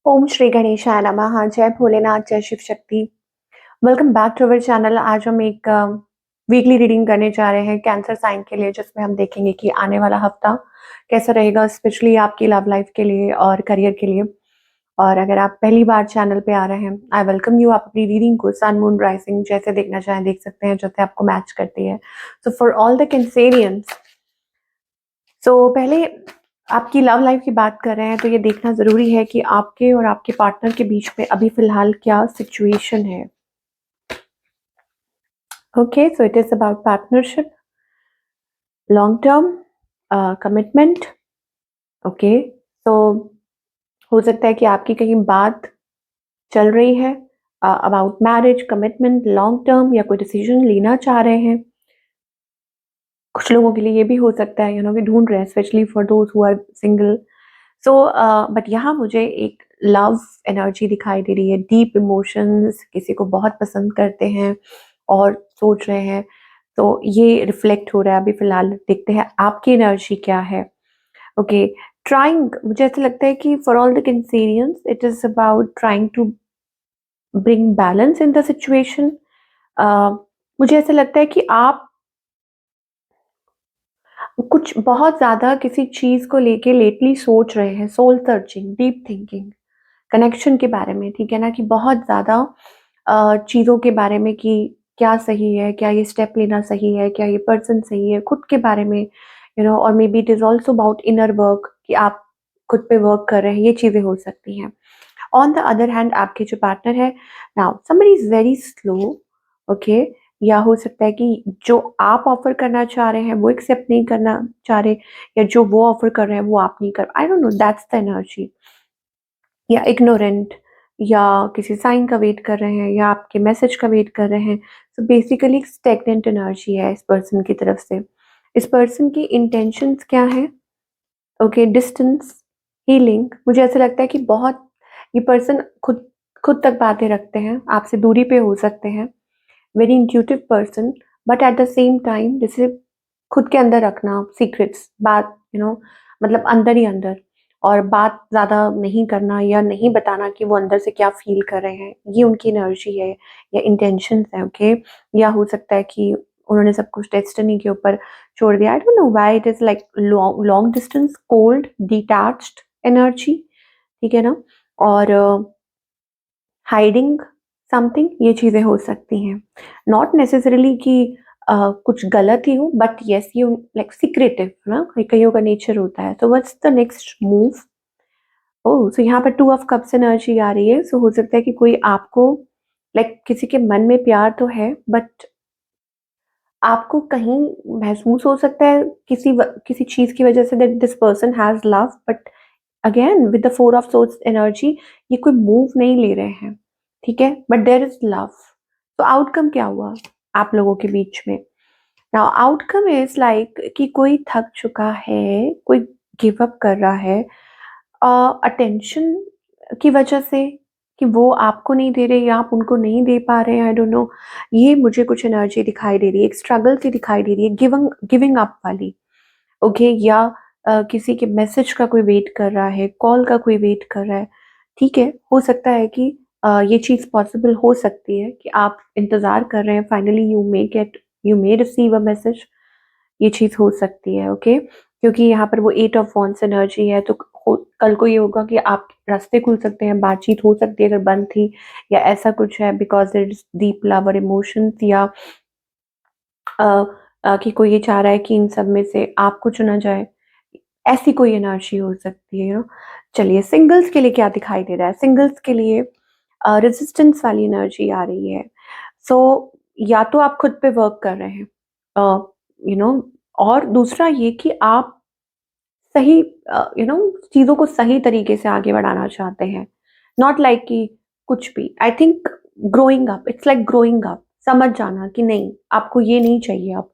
ओम श्री गणेशाय नमः। जय भोलेनाथ, जय Shiv Shakti. Welcome back to our channel. आज हम एक वीकली रीडिंग करने जा रहे हैं कैंसर साइन के लिए, जिसमें हम देखेंगे कि आने वाला हफ्ता कैसा रहेगा, स्पेशली आपकी लव लाइफ के लिए और करियर के लिए। और अगर आप पहली बार चैनल पे आ रहे हैं, आई वेलकम यू। आप अपनी रीडिंग को सन मून राइजिंग जैसे देखना चाहें देख सकते हैं, जैसे आपको मैच करती है। So for all the Cancerians, पहले आपकी लव लाइफ की बात कर रहे हैं तो ये देखना ज़रूरी है कि आपके और आपके पार्टनर के बीच में अभी फ़िलहाल क्या सिचुएशन है। Okay, so it is about partnership, long term commitment. Okay, तो हो सकता है कि आपकी कहीं बात चल रही है about marriage, commitment, long term, या कोई डिसीजन लेना चाह रहे हैं। कुछ लोगों के लिए ये भी हो सकता है कि ढूंढ रहे हैं, specially for those who are single. So but यहाँ मुझे एक लव एनर्जी दिखाई दे रही है, डीप इमोशंस, किसी को बहुत पसंद करते हैं और सोच रहे हैं। तो ये रिफ्लेक्ट हो रहा है अभी फ़िलहाल। देखते हैं आपकी एनर्जी क्या है। ओके, ट्राइंग, मुझे ऐसा लगता है कि for all the Cancerians it is about trying to bring balance in the situation. मुझे ऐसा लगता है कि आप कुछ बहुत ज़्यादा किसी चीज़ को लेके लेटली सोच रहे हैं, soul searching, deep thinking, connection के बारे में, ठीक है ना? कि बहुत ज़्यादा चीज़ों के बारे में कि क्या सही है, क्या ये स्टेप लेना सही है, क्या ये पर्सन सही है, खुद के बारे में, और may be it is also about inner work कि आप खुद पे वर्क कर रहे हैं, ये चीज़ें हो सकती हैं। ऑन द अदर हैंड आपके जो पार्टनर है, now somebody is very slow. Okay, या हो सकता है कि जो आप ऑफ़र करना चाह रहे हैं वो एक्सेप्ट नहीं करना चाह रहे, या जो वो ऑफ़र कर रहे हैं वो आप नहीं कर, I don't know, that's the energy. या इग्नोरेंट, या किसी साइन का वेट कर रहे हैं, या आपके मैसेज का वेट कर रहे हैं। सो बेसिकली स्टैग्नेंट एनर्जी है इस पर्सन की तरफ से। इस पर्सन की इंटेंशंस क्या है? Okay, distance, healing. मुझे ऐसा लगता है कि बहुत ये पर्सन खुद खुद तक बातें रखते हैं, आपसे दूरी पे हो सकते हैं। Very intuitive person, but at the same time जैसे खुद के अंदर रखना सीक्रेट्स, बात मतलब अंदर ही अंदर, और बात ज़्यादा नहीं करना या नहीं बताना कि वो अंदर से क्या फ़ील कर रहे हैं, ये उनकी एनर्जी है या इंटेंशंस है। ओके, या हो सकता है कि उन्होंने सब कुछ डेस्टिनी के ऊपर छोड़ दिया। I don't know why it is like long long distance, cold, detached energy, ठीक है ना? और हाइडिंग समथिंग, ये चीज़ें हो सकती हैं। नॉट नेसेसरीली कि कुछ गलत ही हो, बट येस ये लाइक सीक्रेटिव ना, कईयों का नेचर होता है। तो व्हाट्स द नेक्स्ट मूव? ओह! सो यहाँ पर 2 ऑफ कप्स एनर्जी आ रही है। सो हो सकता है कि कोई आपको लाइक किसी के मन में प्यार तो है, बट आपको कहीं महसूस हो सकता है किसी चीज़ की वज़ह से that this person has love, but again with the 4 of source energy, ये कोई मूव नहीं ले रहे हैं, ठीक है? But there is love. तो आउटकम क्या हुआ आप लोगों के बीच में? नाउ आउटकम इज़ लाइक कि कोई थक चुका है, कोई गिव अप कर रहा है अटेंशन की वजह से, कि वो आपको नहीं दे रहे या आप उनको नहीं दे पा रहे हैं, आई डोंट नो। ये मुझे कुछ एनर्जी दिखाई दे रही है, एक स्ट्रगल सी दिखाई दे रही है, गिविंग अप वाली। ओके, या किसी के मैसेज का कोई वेट कर रहा है, कॉल का कोई वेट कर रहा है, ठीक है? हो सकता है कि ये चीज़ पॉसिबल हो सकती है कि आप इंतज़ार कर रहे हैं, finally you may receive a message, ये चीज़ हो सकती है। ओके, क्योंकि यहाँ पर वो 8 ऑफ वॉन्ड्स एनर्जी है, तो कल को ये होगा कि आप रास्ते खुल सकते हैं, बातचीत हो सकती है अगर बंद थी, या ऐसा कुछ है because there is deep love और इमोशंस, या अ कि कोई ये चाह रहा है कि इन सब में से आपको चुना जाए, ऐसी कोई एनर्जी हो सकती है। चलिए, सिंगल्स के लिए क्या दिखाई दे रहा है? सिंगल्स के लिए रेजिस्टेंस वाली एनर्जी आ रही है। सो या तो आप खुद पे वर्क कर रहे हैं, अ, यू नो और दूसरा ये कि आप सही चीज़ों को सही तरीके से आगे बढ़ाना चाहते हैं। नॉट लाइक कि कुछ भी। I think growing up, it's like growing up, समझ जाना कि नहीं, आपको ये नहीं चाहिए अब,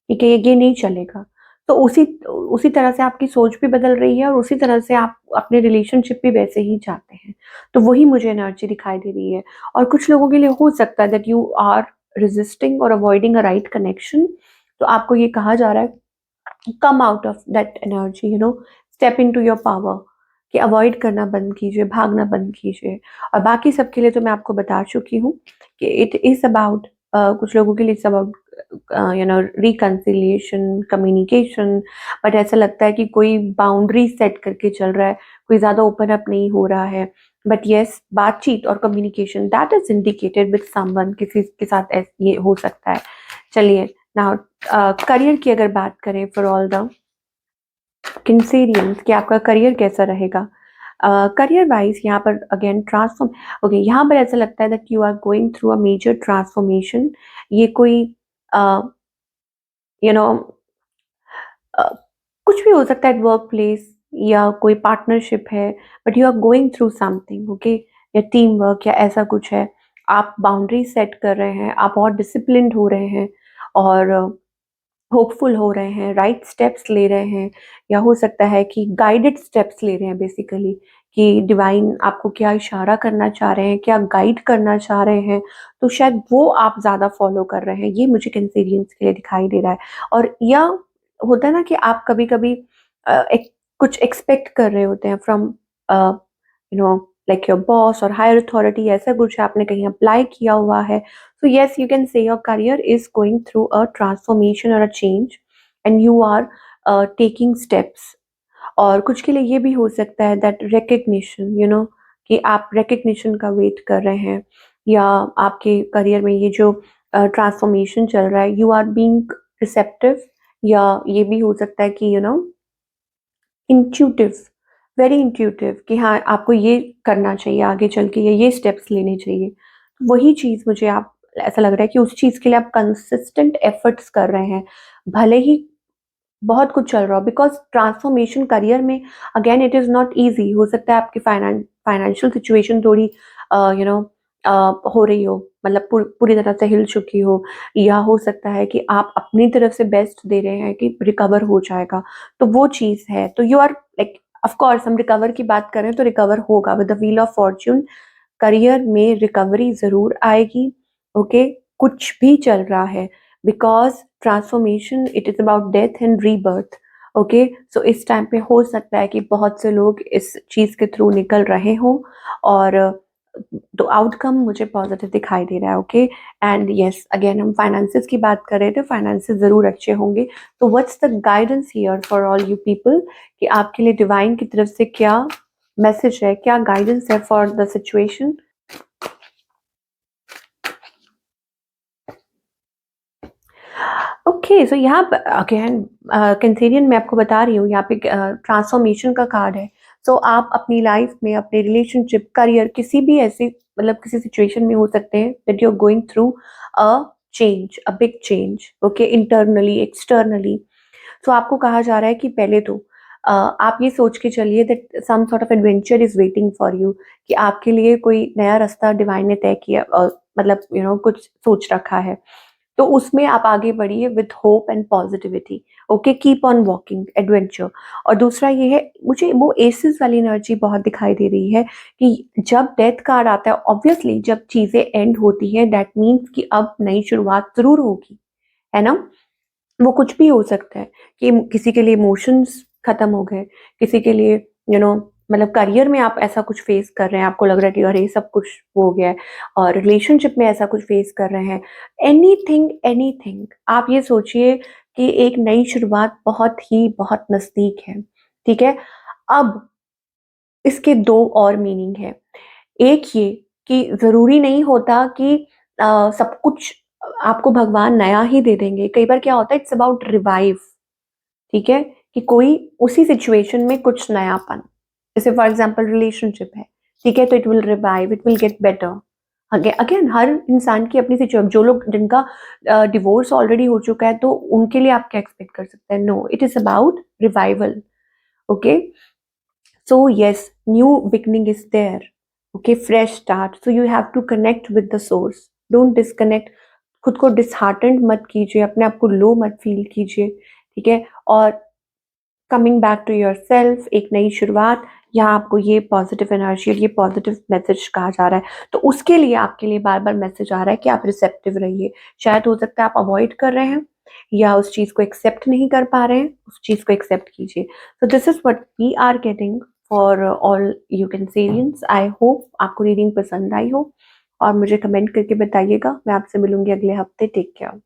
ठीक है? ये नहीं चलेगा। तो उसी उसी तरह से आपकी सोच भी बदल रही है और उसी तरह से आप अपने रिलेशनशिप भी वैसे ही चाहते हैं। तो वही मुझे एनर्जी दिखाई दे रही है। और कुछ लोगों के लिए हो सकता है दैट यू आर रेजिस्टिंग और अवॉइडिंग अ राइट कनेक्शन। तो आपको ये कहा जा रहा है, come out of that energy, step into your power, कि अवॉइड करना बंद कीजिए, भागना बंद कीजिए। और बाकी सबके लिए तो मैं आपको बता चुकी हूँ कि इट इज़ अबाउट कुछ लोगों के लिए it's about reconciliation, communication. But ऐसा लगता है कि कोई बाउंड्री सेट करके चल रहा है, कोई ज़्यादा ओपन अप नहीं हो रहा है। बट येस, बातचीत और communication that is indicated with someone, किसी के साथ ये हो सकता है। चलिए, नाउ करियर की अगर बात करें फॉर ऑल द कैंसेरियंस कि आपका करियर कैसा रहेगा। करियर वाइज यहाँ पर अगेन ट्रांसफॉर्म, ओके, यहाँ पर ऐसा लगता है that you are going through a major transformation. ये कोई यू नो कुछ भी हो सकता है, वर्क प्लेस या कोई पार्टनरशिप है, but you are going through something, okay, या टीम वर्क या ऐसा कुछ है। आप बाउंड्री सेट कर रहे हैं, आप और डिसिप्लिन्ड हो रहे हैं और होपफुल हो रहे हैं, राइट स्टेप्स ले रहे हैं, या हो सकता है कि गाइडेड स्टेप्स ले रहे हैं बेसिकली, कि डिवाइन आपको क्या इशारा करना चाह रहे हैं, क्या गाइड करना चाह रहे हैं, तो शायद वो आप ज़्यादा फॉलो कर रहे हैं। ये मुझे कैंसेरियंस के लिए दिखाई दे रहा है। और या होता है ना कि आप कभी-कभी कुछ एक्सपेक्ट कर रहे होते हैं from you know like your boss और हायर अथॉरिटी, ऐसा कुछ आपने कहीं अप्लाई किया हुआ है। So yes, you can say your career is going through a transformation or a change, and you are taking steps. और कुछ के लिए ये भी हो सकता है that recognition, कि आप recognition का वेट कर रहे हैं, या आपके करियर में ये जो ट्रांसफॉर्मेशन चल रहा है, यू आर बीइंग रिसेप्टिव, या ये भी हो सकता है कि इंट्यूटिव, वेरी इंट्यूटिव, कि हाँ आपको ये करना चाहिए आगे चल के, या ये स्टेप्स लेने चाहिए। वही चीज़ मुझे आप ऐसा लग रहा है कि उस चीज़ के लिए आप कंसिस्टेंट एफर्ट्स कर रहे हैं, भले ही बहुत कुछ चल रहा हो, बिकॉज़ ट्रांसफॉर्मेशन करियर में again it is not easy. हो सकता है आपकी फाइनेंशियल सिचुएशन थोड़ी यू नो हो रही हो, मतलब पूरी तरह से हिल चुकी हो, या हो सकता है कि आप अपनी तरफ से बेस्ट दे रहे हैं कि रिकवर हो जाएगा, तो वो चीज़ है। तो you are like, of course हम रिकवर की बात करें तो रिकवर होगा with the wheel of fortune. Career में रिकवरी ज़रूर आएगी, ओके? कुछ भी चल रहा है, because transformation it is about death and rebirth, okay? So इस टाइम पे हो सकता है कि बहुत से लोग इस चीज़ के थ्रू निकल रहे हों, और तो आउटकम मुझे पॉज़िटिव दिखाई दे रहा है, ओके? एंड येस, अगेन हम फाइनेंसेस की बात कर रहे थे, फाइनेंसेस ज़रूर अच्छे होंगे। तो what's the guidance here for all you people, कि आपके लिए डिवाइन की तरफ से क्या मैसेज है, क्या गाइडेंस है फॉर द सिचुएशन? ओके, सो यहाँ पर अगेन कैंसेरियन मैं आपको बता रही हूँ, यहाँ पे ट्रांसफॉर्मेशन का कार्ड है। सो आप अपनी लाइफ में, अपने रिलेशनशिप, करियर, किसी भी ऐसी, मतलब किसी सिचुएशन में हो सकते हैं that you are going through a change, a big change, okay, internally, externally. तो आपको कहा जा रहा है कि पहले तो आप ये सोच के चलिए that some sort of adventure is waiting for you, कि आपके लिए कोई नया रास्ता डिवाइन ने तय किया, मतलब कुछ सोच रखा है, तो उसमें आप आगे बढ़िए with hope and positivity, okay, keep on walking adventure. और दूसरा ये है, मुझे वो एसेस वाली एनर्जी बहुत दिखाई दे रही है, कि जब डेथ कार्ड आता है, ऑब्वियसली जब चीजें एंड होती हैं दैट मीन्स कि अब नई शुरुआत जरूर होगी, है ना? वो कुछ भी हो सकता है, कि किसी के लिए इमोशंस खत्म हो गए, किसी के लिए मतलब करियर में आप ऐसा कुछ फेस कर रहे हैं, आपको लग रहा है कि अरे सब कुछ हो गया है, और रिलेशनशिप में ऐसा कुछ फेस कर रहे हैं, एनीथिंग एनीथिंग, आप ये सोचिए कि एक नई शुरुआत बहुत ही बहुत नज़दीक है, ठीक है? अब इसके 2 और मीनिंग है। एक ये कि ज़रूरी नहीं होता कि सब कुछ आपको भगवान नया ही दे देंगे। कई बार क्या होता है, इट्स अबाउट रिवाइव, ठीक है? कि कोई उसी सिचुएशन में कुछ नयापन, जैसे फॉर एग्ज़ाम्पल रिलेशनशिप है, ठीक है? तो it will revive, it will get better. Again हर इंसान की अपनी जो लोग जिनका डिवोर्स ऑलरेडी हो चुका है, तो उनके लिए आप क्या एक्सपेक्ट कर सकते हैं? No, it is about revival, okay? So yes, new beginning is there. Okay, fresh start. So you have to connect with the source. Don't disconnect. खुद को disheartened मत कीजिए, अपने आप को लो मत फील कीजिए, ठीक है? और coming back to yourself, एक नई शुरुआत, यहाँ आपको ये पॉजिटिव एनर्जी और ये पॉजिटिव मैसेज कहा जा रहा है। तो उसके लिए आपके लिए बार बार मैसेज आ रहा है कि आप रिसेप्टिव रहिए। शायद हो सकता है आप अवॉइड कर रहे हैं, या उस चीज़ को एक्सेप्ट नहीं कर पा रहे हैं, उस चीज़ को एक्सेप्ट कीजिए। तो this is what we are getting for all you Cancerians. I hope आपको रीडिंग पसंद आई हो और मुझे कमेंट करके बताइएगा। मैं आपसे मिलूंगी अगले हफ्ते। Take care.